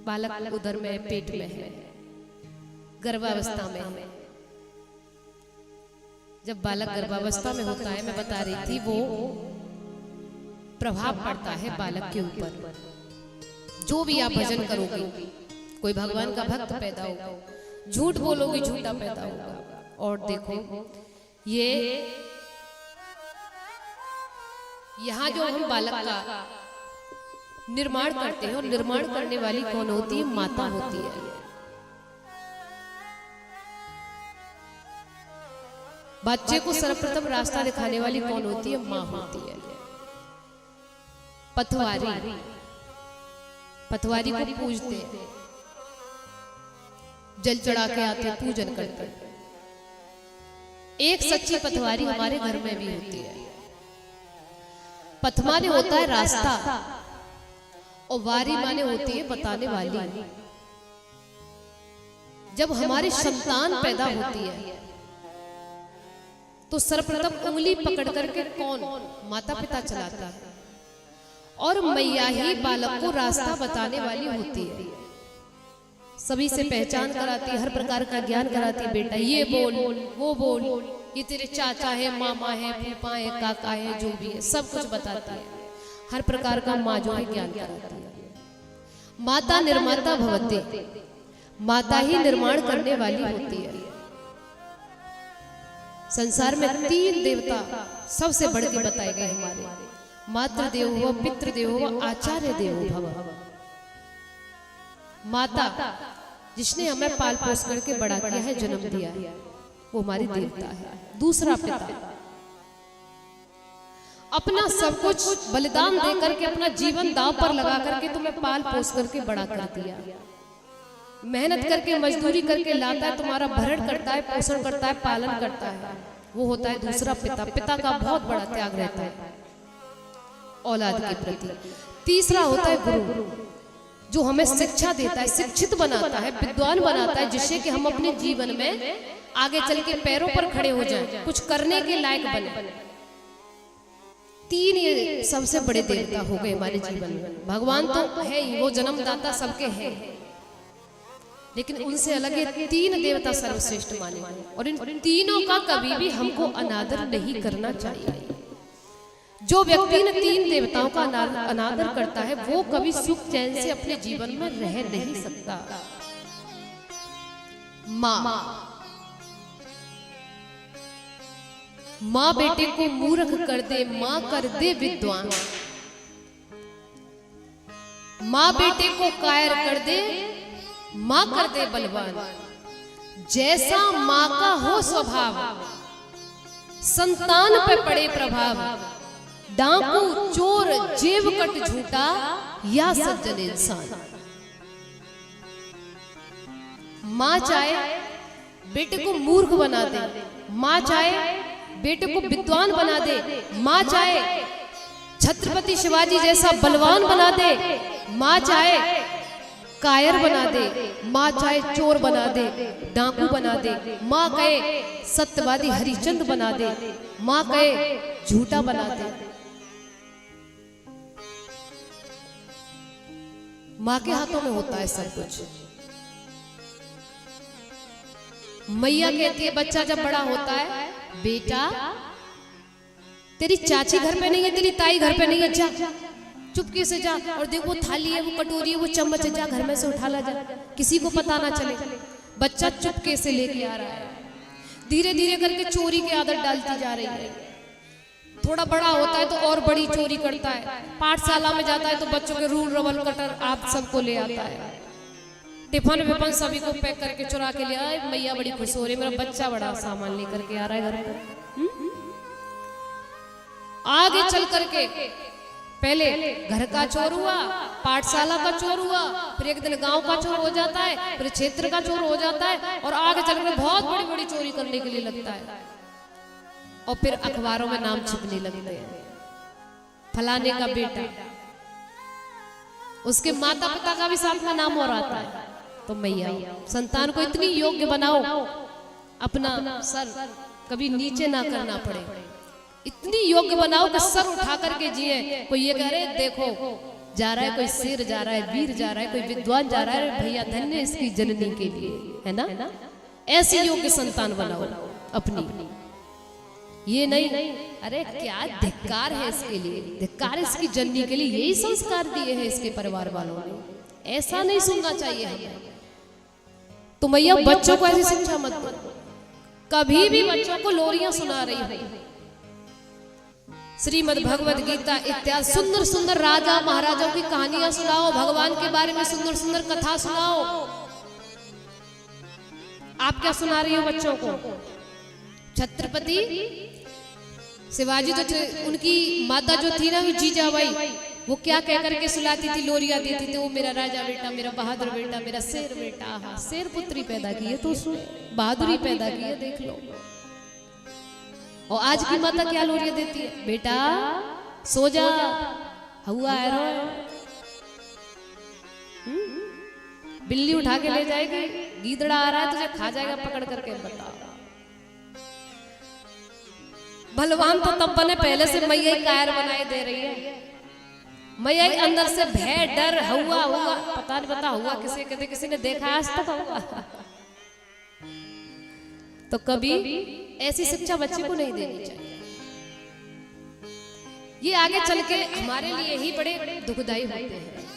बालक उधर में पेट में है, गर्भावस्था में है। जब बालक गर्भावस्था में होता है, मैं बता रही थी, वो प्रभाव पड़ता है बालक के ऊपर। जो भी आप भजन करोगे, कोई भगवान का भक्त पैदा होगा, झूठ बोलोगे झूठा पैदा होगा। और देखो ये यहाँ जो हम बालक का निर्माण करते हैं, और निर्माण करने वाली कौन होती है? माता होती है। बच्चे को सर्वप्रथम रास्ता दिखाने वाली कौन होती है? माँ होती है। पथवारी, पथवारी को पूजते हैं, जल चढ़ा के आते, पूजन करते हैं। एक सच्ची पथवारी हमारे घर में भी होती है। पथ माने होता है रास्ता, और वारी माने होती है बताने वाली। जब हमारी संतान पैदा होती है तो सर्वप्रथम उंगली पकड़ करके कौन? माता पिता चलाता है, और मैया ही बालक को रास्ता बताने वाली होती है। सभी से पहचान कराती है, हर प्रकार का ज्ञान कराती है। बेटा ये बोल, वो बोल, ये तेरे चाचा है, मामा है, फूफा है, काका है, जो भी है सब कुछ बताती है। हर प्रकार का माँ जो है ज्ञान कराती है। माता निर्माता भवति, माता ही निर्माण करने वाली होती है। संसार में 3 देवता सबसे बढ़ के बताए गए हमारे। मातृ देवो भव, पितृ देवो भव, आचार्य देवो भव। माता जिसने हमें पाल पोस करके बड़ा किया है, जन्म दिया है, वो हमारी देवता है। दूसरा पिता, अपना सब कुछ बलिदान दे करके, अपना जीवन दांव पर लगा करके तुम्हें पाल पोस करके बड़ा कर दिया। मेहनत करके, मजदूरी करके लाता है, तुम्हारा भरण करता है, पोषण करता है, पालन करता है। वो होता है दूसरा पिता। पिता का बहुत बड़ा त्याग रहता है औलाद के प्रति। तीसरा होता है गुरु, जो हमें शिक्षा देता है, शिक्षित बनाता है, विद्वान बनाता है, जिससे कि हम अपने जीवन में आगे चल के पैरों पर खड़े हो जाएं, कुछ करने के लायक बने। 3 ये सबसे बड़े देवता हो गए हमारे जीवन में। भगवान तो है ही, वो जन्मदाता सबके हैं, लेकिन उनसे अलग ये 3 देवता सर्वश्रेष्ठ माने गए। और इन तीनों का कभी भी हमको अनादर नहीं करना चाहिए। जो व्यक्ति इन 3 देवताओं का अनादर करता है, वो कभी सुख चैन से अपने जीवन में रह नहीं सकता। माँ, माँ बेटे को मूर्ख कर दे, माँ कर दे विद्वान। माँ बेटे को कायर कर दे, माँ कर दे बलवान। जैसा माँ का हो स्वभाव, संतान पे पड़े प्रभाव। डाकू चोर जेब कट झूठा, या सज्जन इंसान। माँ चाहे बेटे को मूर्ख बना दे, माँ चाहे बेटे को विद्वान बना दे, माँ चाहे छत्रपति शिवाजी जैसा बलवान बना दे, माँ चाहे कायर बना दे, माँ चाहे चोर बना दे, डाकू बना दे, माँ कहे सत्यवादी हरिचंद बना दे, माँ कहे झूठा बना दे। माँ के हाथों में होता है सब कुछ। मैया कहती है बच्चा जब बड़ा होता है, बेटा तेरी चाची घर पे नहीं है, तेरी ताई घर पे नहीं है, जा चुपके से जा, और देख वो थाली है, वो कटोरी है, वो चम्मच है, जा घर में से उठा ला, जा, किसी को पता ना चले। बच्चा चुपके से लेके आ रहा है, धीरे धीरे करके चोरी की आदत डालती जा रही है। थोड़ा बड़ा होता है तो और बड़ी चोरी करता है। पाठशाला में जाता है तो बच्चों के रूल रबल कटर आप सबको ले आता है। टिफन विफन सभी को पैक करके चुरा के ले आए। मैया बड़ी खुश हो रही, मेरा बच्चा बड़ा सामान लेकर के आ रहा है घर पर। आगे चल करके पहले घर का चोर हुआ, पाठशाला का चोर हुआ, फिर एक दिन गांव का चोर हो जाता है, फिर क्षेत्र का चोर हो जाता है, और आगे चल कर बहुत बड़ी बड़ी चोरी करने के लिए लगता है। और फिर अखबारों में नाम छिपने लगते हैं, फलाने का बेटा। उसके माता पिता का भी साथ में नाम और आता है। तो मैया संतान को इतनी योग्य बनाओ, अपना सर कभी नीचे ना करना पड़े, इतनी योग्य बनाओ कि सर उठा करके जिए। कोई ये कह रहे देखो जा रहा है, कोई शेर जा रहा है, वीर जा रहा है, कोई विद्वान जा रहा है, भैया धन्य इसकी जननी के लिए, है ना। ऐसी योग्य संतान बनाओ अपनी, ये नहीं अरे क्या धिक्कार है इसके लिए, धिक्कार इसकी जननी के लिए, यही संस्कार दिए हैं इसके परिवार वालों ने, ऐसा नहीं सुनना चाहिए हमें। तो मैया बच्चों को ऐसी शिक्षा मत दो, कभी भी बच्चों को लोरियां सुना रही हो, श्रीमद् भगवद गीता इत्यादि सुंदर सुंदर राजा महाराजाओं की कहानियां सुनाओ, भगवान के बारे में सुंदर सुंदर कथा सुनाओ। आप क्या सुना रही हो बच्चों को? छत्रपति शिवाजी जो उनकी माता जो थी ना जीजाबाई, वो क्या कह करके सुलाती थी, लोरिया देती थी, वो मेरा राजा बेटा, मेरा बहादुर बेटा, मेरा शेर बेटा। हाँ, शेर पुत्री पैदा की है तो बहादुरी पैदा की है, देख लो। और आज की माता क्या लोरिया देती है, बेटा सो जा, हुआ है रो, बिल्ली उठा के ले जाएगी, गीदड़ा आ रहा है तुझे खा जाएगा पकड़ करके, बताओ। बलवान तो तब बने पहले से मैया कायर बनाए दे रही है, मैया अंदर से भय डर हुआ पता नहीं बता हुआ किसे कहते, किसी ने देखा आज तक हुआ? तो कभी ऐसी शिक्षा बच्चे को नहीं देनी चाहिए, ये आगे चल के हमारे लिए ही बड़े दुखदायी होते हैं।